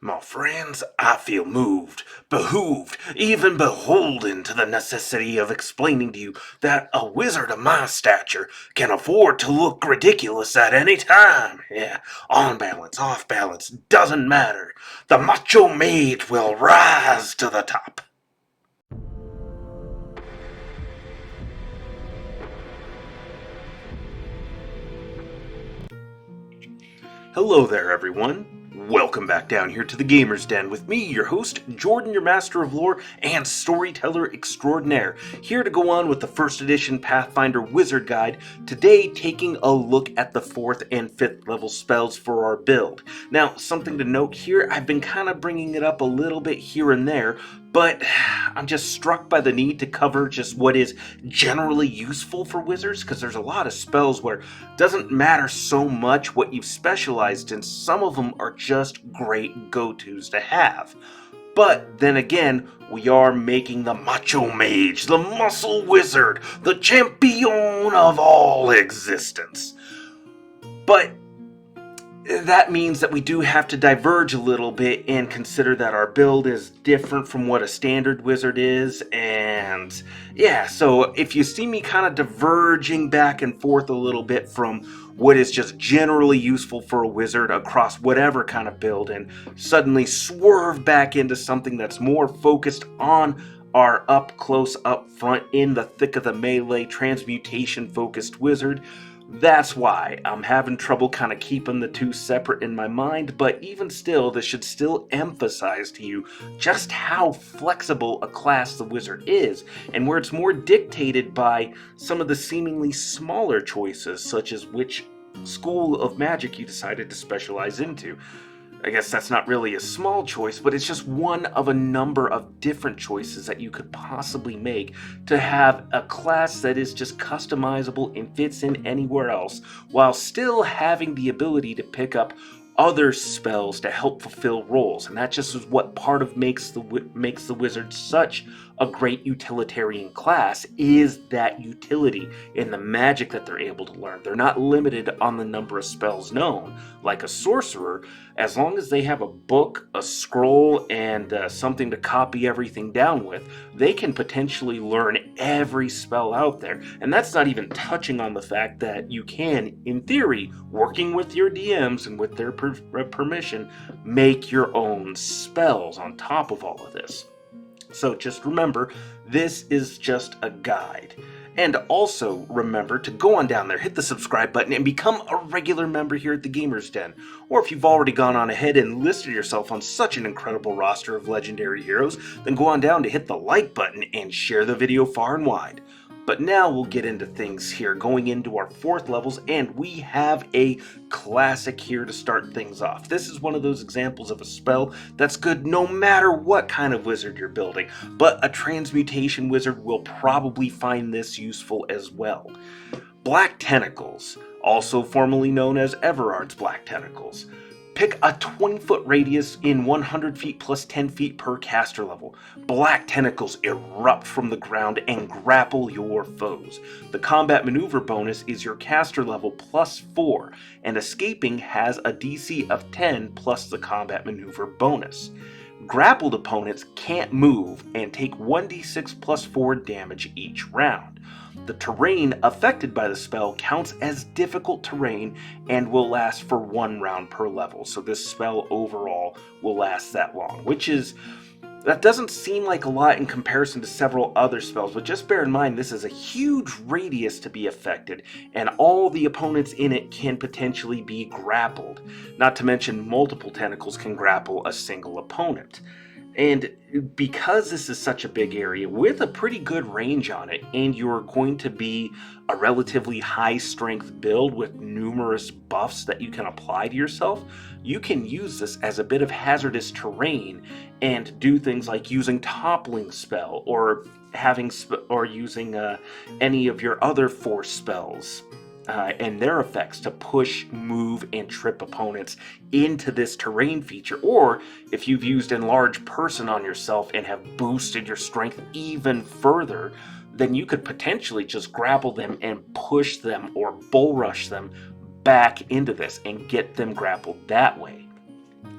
My friends, I feel moved, behooved, even beholden to the necessity of explaining to you that a wizard of my stature can afford to look ridiculous at any time. Yeah, on balance, off balance, doesn't matter. The macho mage will rise to the top. Hello there, everyone. Welcome back down here to the Gamer's Den with me, your host, Jordan, your master of lore and storyteller extraordinaire, here to go on with the first edition Pathfinder Wizard Guide, today taking a look at the 4th and 5th level spells for our build. Now, something to note here, I've been kind of bringing it up a little bit here and there, but I'm just struck by the need to cover just what is generally useful for wizards, because there's a lot of spells where it doesn't matter so much what you've specialized in. Some of them are just great go-tos to have. But then again, we are making the macho mage, the muscle wizard, the champion of all existence. But that means that we do have to diverge a little bit and consider that our build is different from what a standard wizard is. And yeah, so if you see me kind of diverging back and forth a little bit from what is just generally useful for a wizard across whatever kind of build and suddenly swerve back into something that's more focused on our up close, up front, in the thick of the melee, transmutation focused wizard, that's why I'm having trouble kind of keeping the two separate in my mind. But even still, this should still emphasize to you just how flexible a class the wizard is, and where it's more dictated by some of the seemingly smaller choices, such as which school of magic you decided to specialize into. I guess that's not really a small choice, but it's just one of a number of different choices that you could possibly make to have a class that is just customizable and fits in anywhere else, while still having the ability to pick up other spells to help fulfill roles. And that just is what part of makes the wizard such a great utilitarian class, is that utility in the magic that they're able to learn. They're not limited on the number of spells known like a sorcerer. As long as they have a book, a scroll, and something to copy everything down with, they can potentially learn every spell out there. And that's not even touching on the fact that you can, in theory, working with your DMs and with their permission, make your own spells on top of all of this. So just remember, this is just a guide. And also remember to go on down there, hit the subscribe button, and become a regular member here at the Gamer's Den. Or if you've already gone on ahead and listed yourself on such an incredible roster of legendary heroes, then go on down to hit the like button and share the video far and wide. But now we'll get into things here, going into our 4th levels, and we have a classic here to start things off. This is one of those examples of a spell that's good no matter what kind of wizard you're building, but a transmutation wizard will probably find this useful as well. Black Tentacles, also formerly known as Everard's Black Tentacles. Pick a 20-foot radius in 100 feet plus 10 feet per caster level. Black Tentacles erupt from the ground and grapple your foes. The combat maneuver bonus is your caster level plus 4, and escaping has a DC of 10 plus the combat maneuver bonus. Grappled opponents can't move and take 1d6 plus 4 damage each round. The terrain affected by the spell counts as difficult terrain and will last for 1 round per level. So this spell overall will last that long, that doesn't seem like a lot in comparison to several other spells, but just bear in mind this is a huge radius to be affected, and all the opponents in it can potentially be grappled. Not to mention multiple tentacles can grapple a single opponent. And because this is such a big area with a pretty good range on it, and you're going to be a relatively high strength build with numerous buffs that you can apply to yourself, you can use this as a bit of hazardous terrain and do things like using toppling spell or using any of your other force spells and their effects to push, move, and trip opponents into this terrain feature. Or if you've used Enlarge Person on yourself and have boosted your strength even further, then you could potentially just grapple them and push them or bull rush them back into this and get them grappled that way.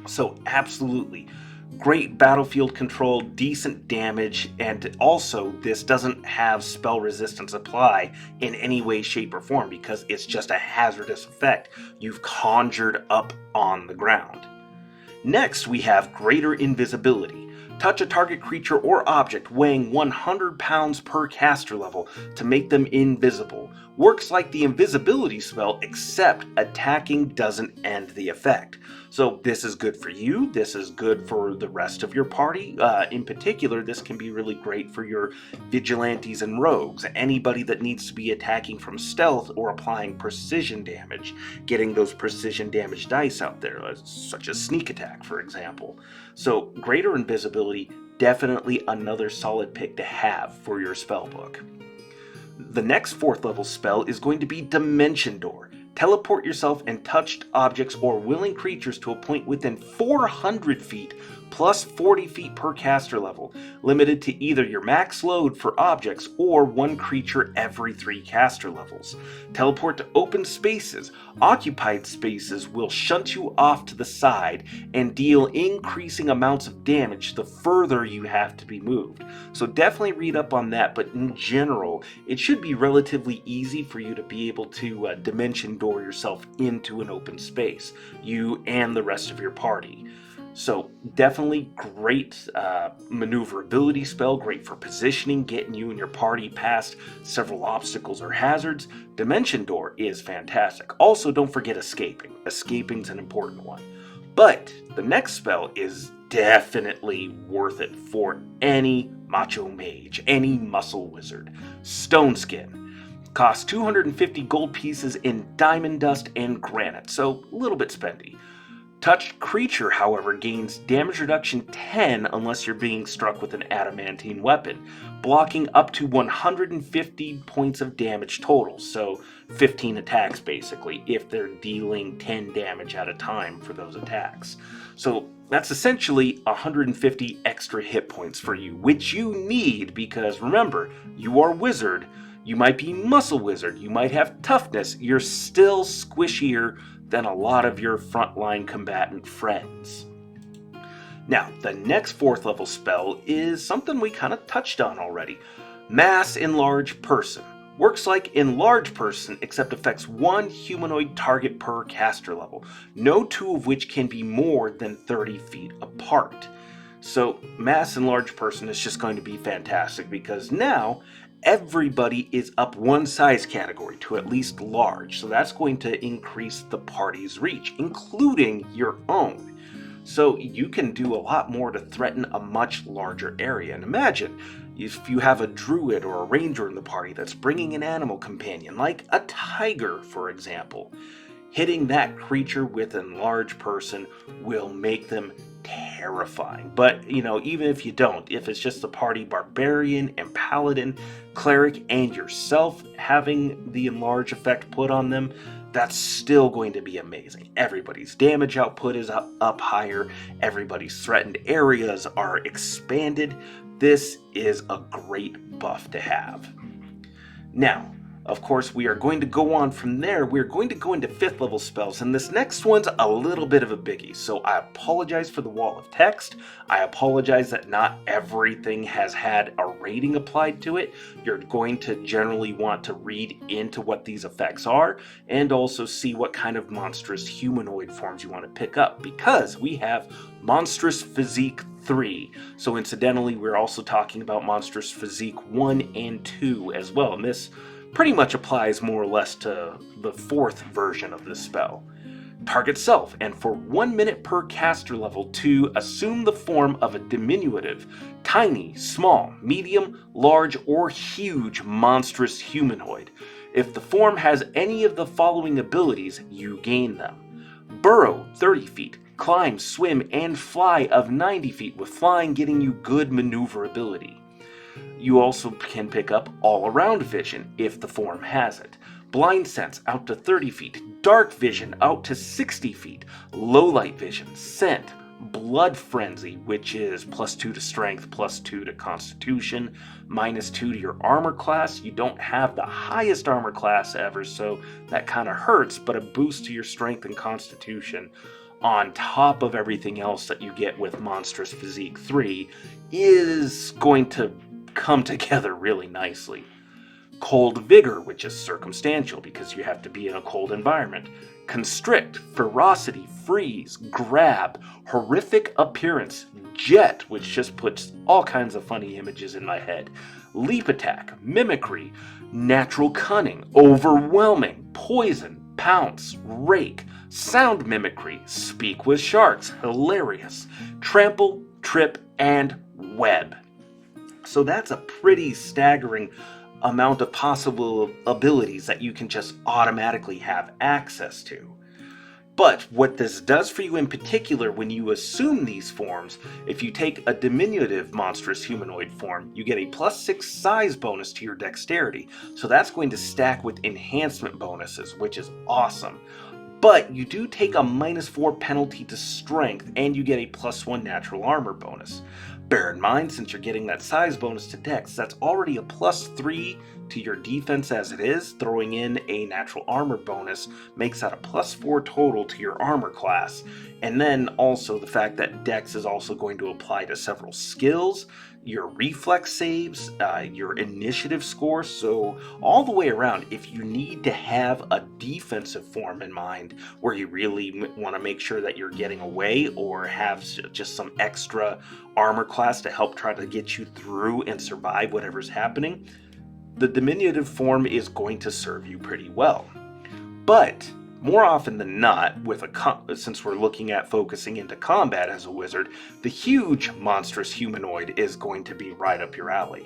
So absolutely, great battlefield control, decent damage, and also this doesn't have spell resistance apply in any way, shape, or form because it's just a hazardous effect you've conjured up on the ground. Next, we have Greater Invisibility. Touch a target creature or object weighing 100 pounds per caster level to make them invisible. Works like the invisibility spell, except attacking doesn't end the effect. So this is good for you, this is good for the rest of your party. In particular, this can be really great for your vigilantes and rogues, anybody that needs to be attacking from stealth or applying precision damage, getting those precision damage dice out there, such as sneak attack, for example. So Greater Invisibility, definitely another solid pick to have for your spellbook. The next 4th level spell is going to be Dimension Door. Teleport yourself and touched objects or willing creatures to a point within 400 feet plus 40 feet per caster level, limited to either your max load for objects or 1 creature every 3 caster levels. Teleport to open spaces. Occupied spaces will shunt you off to the side and deal increasing amounts of damage the further you have to be moved. So definitely read up on that, but in general, it should be relatively easy for you to be able to dimension door yourself into an open space, you and the rest of your party. So definitely great maneuverability spell, great for positioning, getting you and your party past several obstacles or hazards. Dimension Door is fantastic. Also, don't forget Escaping. Escaping's an important one. But the next spell is definitely worth it for any macho mage, any muscle wizard. Stone Skin. Costs 250 gold pieces in diamond dust and granite, so a little bit spendy. Touched creature, however, gains damage reduction 10 unless you're being struck with an adamantine weapon, blocking up to 150 points of damage total, so 15 attacks basically, if they're dealing 10 damage at a time for those attacks. So that's essentially 150 extra hit points for you, which you need because remember, you are wizard, you might be muscle wizard, you might have toughness, you're still squishier than a lot of your frontline combatant friends. Now, the next 4th level spell is something we kind of touched on already. Mass Enlarge Person. Works like Enlarge Person, except affects 1 humanoid target per caster level, no 2 of which can be more than 30 feet apart. So Mass Enlarge Person is just going to be fantastic because now everybody is up 1 size category to at least large, so that's going to increase the party's reach, including your own. So you can do a lot more to threaten a much larger area. And imagine if you have a druid or a ranger in the party that's bringing an animal companion, like a tiger, for example. Hitting that creature with Enlarge Person will make them terrifying. But, even if you don't, if it's just the party barbarian and paladin, cleric, and yourself having the enlarge effect put on them, that's still going to be amazing. Everybody's damage output is up higher, everybody's threatened areas are expanded. This is a great buff to have. Now, of course, we are going to go on from there. We're going to go into 5th level spells, and this next one's a little bit of a biggie, so I apologize for the wall of text. I apologize that not everything has had a rating applied to it. You're going to generally want to read into what these effects are, and also see what kind of monstrous humanoid forms you want to pick up, because we have Monstrous Physique 3. So incidentally, we're also talking about Monstrous Physique 1 and 2 as well, and this pretty much applies more or less to the 4th version of this spell. Target self, and for 1 minute per caster level to assume the form of a diminutive, tiny, small, medium, large, or huge monstrous humanoid. If the form has any of the following abilities, you gain them. Burrow, 30 feet. Climb, swim, and fly of 90 feet, with flying getting you good maneuverability. You also can pick up all-around vision if the form has it. Blind sense out to 30 feet. Dark vision out to 60 feet. Low light vision, scent, blood frenzy, which is +2 to strength, +2 to constitution, -2 to your armor class. You don't have the highest armor class ever, so that kind of hurts, but a boost to your strength and constitution on top of everything else that you get with Monstrous Physique 3 is going to come together really nicely. Cold Vigor, which is circumstantial because you have to be in a cold environment. Constrict, Ferocity, Freeze, Grab, Horrific Appearance, Jet, which just puts all kinds of funny images in my head. Leap Attack, Mimicry, Natural Cunning, Overwhelming, Poison, Pounce, Rake, Sound Mimicry, Speak with Sharks, Hilarious, Trample, Trip, and Web. So that's a pretty staggering amount of possible abilities that you can just automatically have access to. But what this does for you in particular when you assume these forms, if you take a diminutive monstrous humanoid form, you get a +6 size bonus to your dexterity. So that's going to stack with enhancement bonuses, which is awesome. But you do take a -4 penalty to strength, and you get a +1 natural armor bonus. Bear in mind, since you're getting that size bonus to dex, that's already a +3 to your defense as it is. Throwing in a natural armor bonus makes that a +4 total to your armor class. And then also the fact that dex is also going to apply to several skills, your reflex saves, your initiative score. So all the way around, if you need to have a defensive form in mind where you really want to make sure that you're getting away, or have just some extra armor class to help try to get you through and survive whatever's happening, the diminutive form is going to serve you pretty well. But more often than not, since we're looking at focusing into combat as a wizard, the huge monstrous humanoid is going to be right up your alley.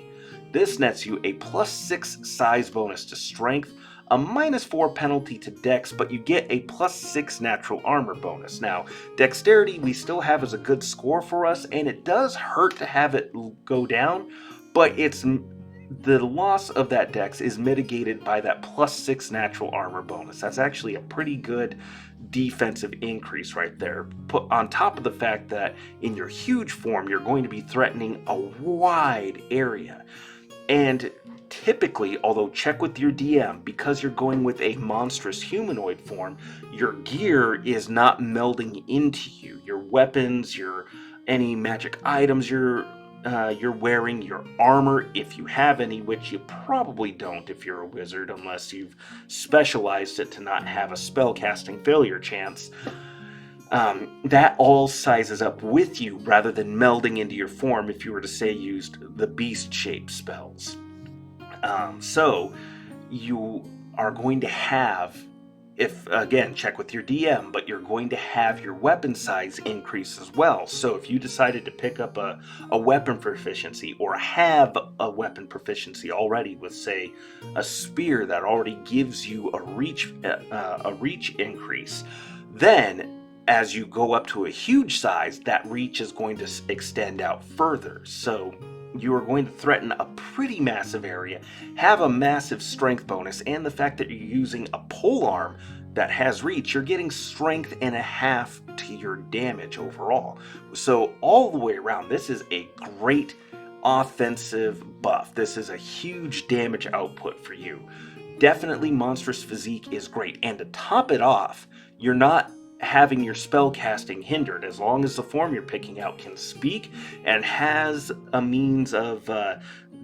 This nets you a +6 size bonus to strength, a -4 penalty to dex, but you get a +6 natural armor bonus. Now, dexterity we still have as a good score for us, and it does hurt to have it go down, but the loss of that dex is mitigated by that +6 natural armor bonus. That's actually a pretty good defensive increase right there. Put on top of the fact that in your huge form, you're going to be threatening a wide area. And typically, although check with your DM, because you're going with a monstrous humanoid form, your gear is not melding into you. Your weapons, any magic items you're wearing, your armor, if you have any, which you probably don't if you're a wizard, unless you've specialized it to not have a spellcasting failure chance. That all sizes up with you rather than melding into your form if you were to say used the beast shape spells. So you are going to have, if again, check with your DM, but you're going to have your weapon size increase as well. So if you decided to pick up a weapon proficiency, or have a weapon proficiency already with, say, a spear that already gives you a reach increase, then as you go up to a huge size, that reach is going to extend out further. So you are going to threaten a pretty massive area, have a massive strength bonus, and the fact that you're using a polearm that has reach, you're getting strength and a half to your damage overall. So all the way around, this is a great offensive buff. This is a huge damage output for you. Definitely Monstrous Physique is great. And to top it off, you're not having your spell casting hindered, as long as the form you're picking out can speak and has a means of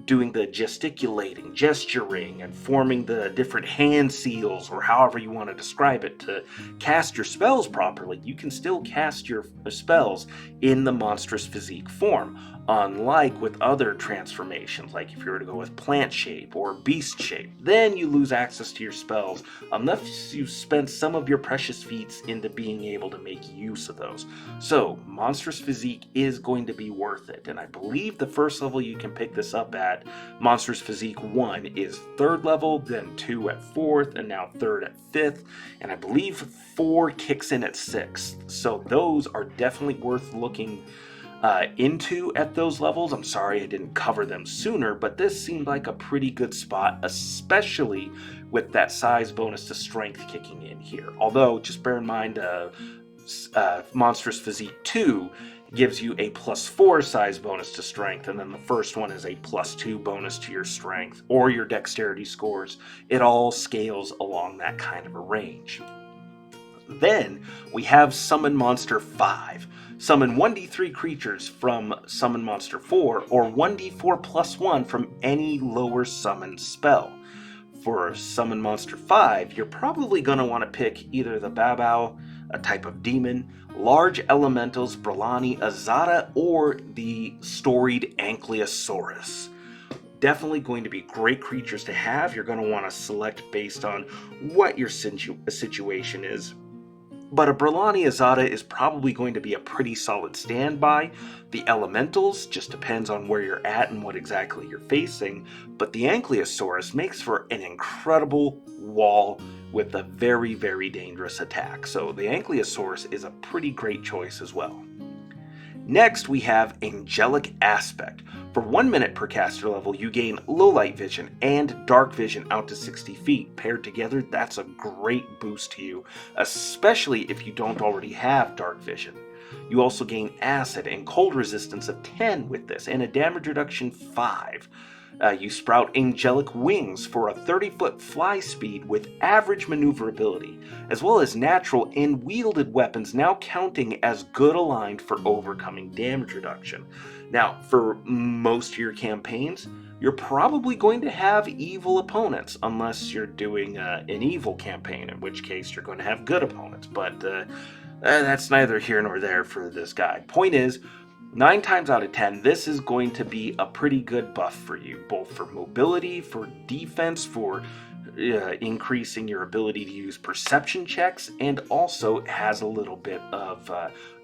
doing the gesticulating, gesturing, and forming the different hand seals, or however you want to describe it, to cast your spells properly. You can still cast your spells in the Monstrous Physique form, unlike with other transformations, like if you were to go with plant shape or beast shape. Then you lose access to your spells unless you've spent some of your precious feats into being able to make use of those. So Monstrous Physique is going to be worth it, and I believe the first level you can pick this up at, Monstrous Physique 1, is 3rd level, then 2 at 4th, and now 3rd at 5th, and I believe 4 kicks in at 6th. So those are definitely worth looking into at those levels. I'm sorry I didn't cover them sooner, but this seemed like a pretty good spot, especially with that size bonus to strength kicking in here. Although, just bear in mind, Monstrous Physique 2 gives you a +4 size bonus to strength, and then the first one is a +2 bonus to your strength or your dexterity scores. It all scales along that kind of a range. Then we have Summon Monster 5. Summon 1d3 creatures from Summon Monster 4 or 1d4 plus 1 from any lower summon spell. For Summon Monster 5, you're probably going to want to pick either the Babao, a type of demon, large elementals, Brillani, Azada, or the storied Ankylosaurus. Definitely going to be great creatures to have. You're going to want to select based on what your situation is. But a Brillani Azada is probably going to be a pretty solid standby. The Elementals just depends on where you're at and what exactly you're facing. But the Ankylosaurus makes for an incredible wall with a very, very dangerous attack. So the Ankylosaurus is a pretty great choice as well. Next, we have Angelic Aspect. For 1 minute per caster level, you gain low light vision and dark vision out to 60 feet. Paired together, that's a great boost to you, especially if you don't already have dark vision. You also gain acid and cold resistance of 10 with this, and a damage reduction 5. You sprout angelic wings for a 30-foot fly speed with average maneuverability, as well as natural and wielded weapons now counting as good aligned for overcoming damage reduction. Now, for most of your campaigns, you're probably going to have evil opponents, unless you're doing an evil campaign, in which case you're going to have good opponents, but that's neither here nor there for this guide. Point is, 9 times out of 10, this is going to be a pretty good buff for you, both for mobility, for defense, for increasing your ability to use perception checks, and also has a little bit of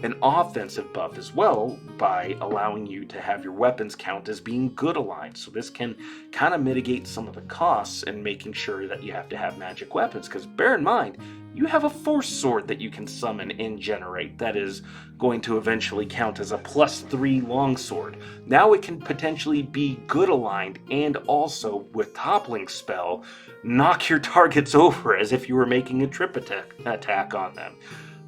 an offensive buff as well by allowing you to have your weapons count as being good aligned. So this can kind of mitigate some of the costs and making sure that you have to have magic weapons, because bear in mind, you have a force sword that you can summon and generate that is going to eventually count as a +3 longsword. Now it can potentially be good aligned and also, with toppling spell, knock your targets over as if you were making a trip attack on them.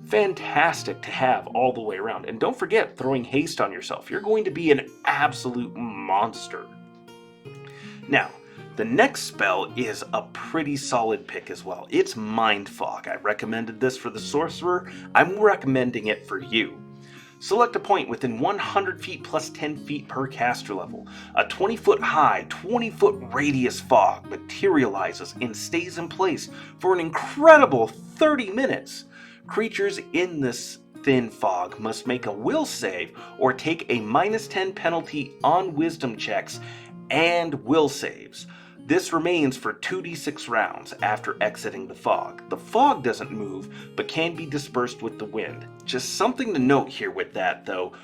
Fantastic to have all the way around. And don't forget throwing haste on yourself. You're going to be an absolute monster. Now, the next spell is a pretty solid pick as well. It's Mind Fog. I recommended this for the Sorcerer. I'm recommending it for you. Select a point within 100 feet plus 10 feet per caster level. A 20-foot high, 20-foot radius fog materializes and stays in place for an incredible 30 minutes. Creatures in this thin fog must make a will save or take a -10 penalty on wisdom checks and will saves. This remains for 2d6 rounds after exiting the fog. The fog doesn't move, but can be dispersed with the wind. Just something to note here with that, though.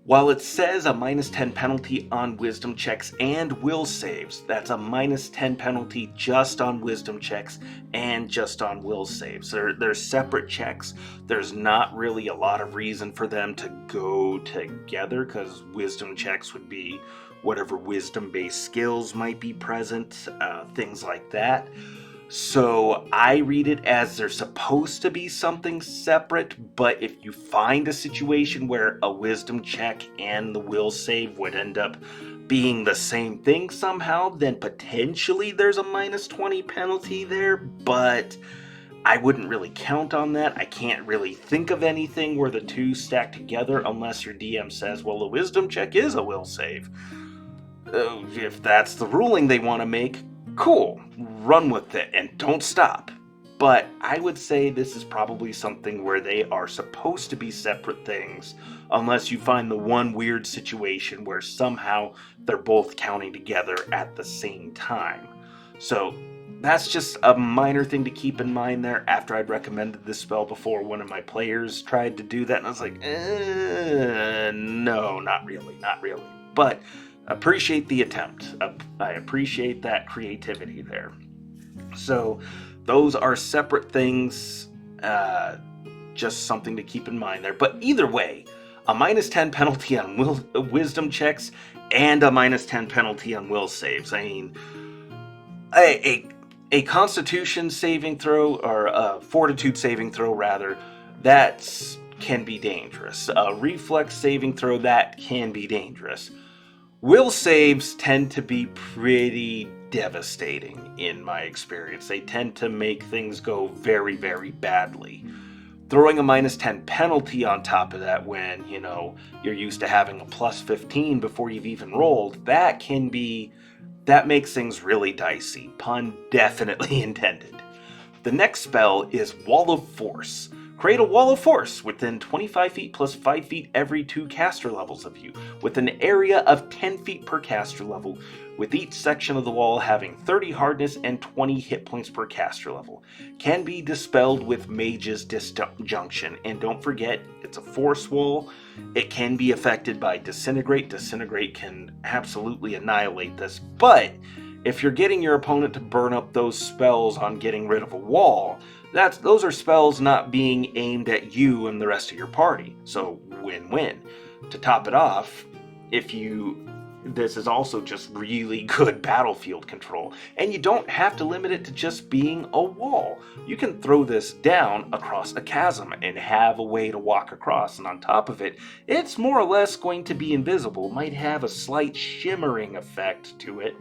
While it says a -10 penalty on wisdom checks and will saves, that's a -10 penalty just on wisdom checks and just on will saves. They're separate checks. There's not really a lot of reason for them to go together, because wisdom checks would be whatever wisdom-based skills might be present, things like that. So I read it as they're supposed to be something separate, but if you find a situation where a wisdom check and the will save would end up being the same thing somehow, then potentially there's a -20 penalty there, but I wouldn't really count on that. I can't really think of anything where the two stack together unless your DM says, well, a wisdom check is a will save. If that's the ruling they want to make, cool, run with it and don't stop. But I would say this is probably something where they are supposed to be separate things, unless you find the one weird situation where somehow they're both counting together at the same time. So that's just a minor thing to keep in mind there. After I'd recommended this spell before, one of my players tried to do that, and I was like, no, not really. But appreciate the attempt. I appreciate that creativity there. So those are separate things, just something to keep in mind there. But either way, a -10 penalty on wisdom checks and a -10 penalty on will saves. I mean, a constitution saving throw, or a fortitude saving throw rather, that can be dangerous. A reflex saving throw, that can be dangerous. Will saves tend to be pretty devastating in my experience. They tend to make things go very, very badly. Throwing a -10 penalty on top of that when, you're used to having a +15 before you've even rolled, that makes things really dicey. Pun definitely intended. The next spell is Wall of Force. Create a wall of force within 25 feet plus 5 feet every 2 caster levels of you, with an area of 10 feet per caster level, with each section of the wall having 30 hardness and 20 hit points per caster level. Can be dispelled with Mage's Disjunction, and don't forget, it's a force wall. It can be affected by Disintegrate. Disintegrate can absolutely annihilate this, but if you're getting your opponent to burn up those spells on getting rid of a wall, those are spells not being aimed at you and the rest of your party. So win-win. To top it off, this is also just really good battlefield control, and you don't have to limit it to just being a wall. You can throw this down across a chasm and have a way to walk across, and on top of it, it's more or less going to be invisible. Might have a slight shimmering effect to it,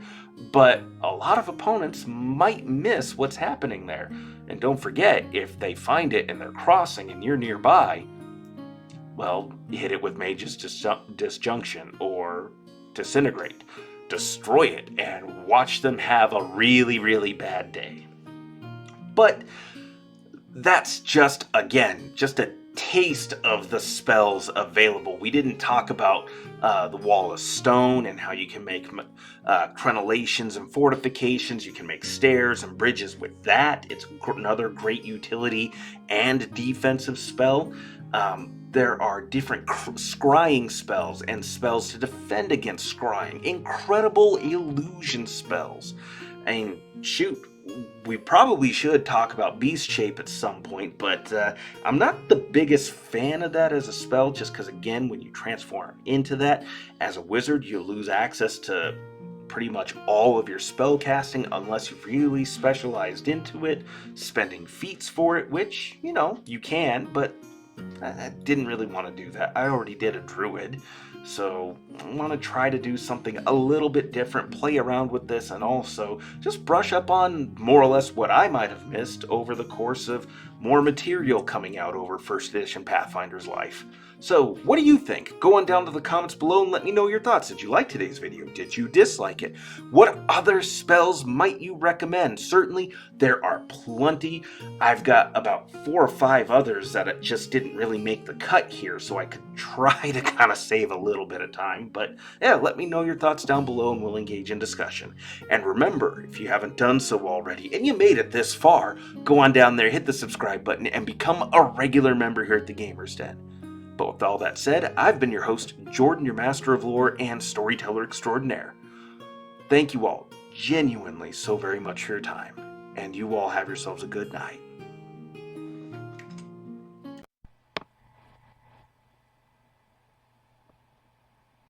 but a lot of opponents might miss what's happening there. And don't forget, if they find it and they're crossing and you're nearby, well, hit it with Mage's Disjunction or Disintegrate. Destroy it and watch them have a really, really bad day. But that's just a taste of the spells available. We didn't talk about the Wall of Stone and how you can make crenellations and fortifications. You can make stairs and bridges with that. It's another great utility and defensive spell. There are different scrying spells and spells to defend against scrying. Incredible illusion spells. I mean, shoot, we probably should talk about Beast Shape at some point, but I'm not the biggest fan of that as a spell, just because, again, when you transform into that, as a wizard, you lose access to pretty much all of your spell casting unless you've really specialized into it, spending feats for it, which, you can, but I didn't really want to do that. I already did a druid, so I want to try to do something a little bit different, play around with this, and also just brush up on more or less what I might have missed over the course of more material coming out over 1st edition Pathfinder's life. So, what do you think? Go on down to the comments below and let me know your thoughts. Did you like today's video? Did you dislike it? What other spells might you recommend? Certainly, there are plenty. I've got about 4 or 5 others that just didn't really make the cut here, so I could try to kind of save a little bit of time. But yeah, let me know your thoughts down below and we'll engage in discussion. And remember, if you haven't done so already and you made it this far, go on down there, hit the subscribe button, and become a regular member here at the Gamers Den. But with all that said, I've been your host, Jordan, your Master of Lore and Storyteller Extraordinaire. Thank you all genuinely so very much for your time, and you all have yourselves a good night.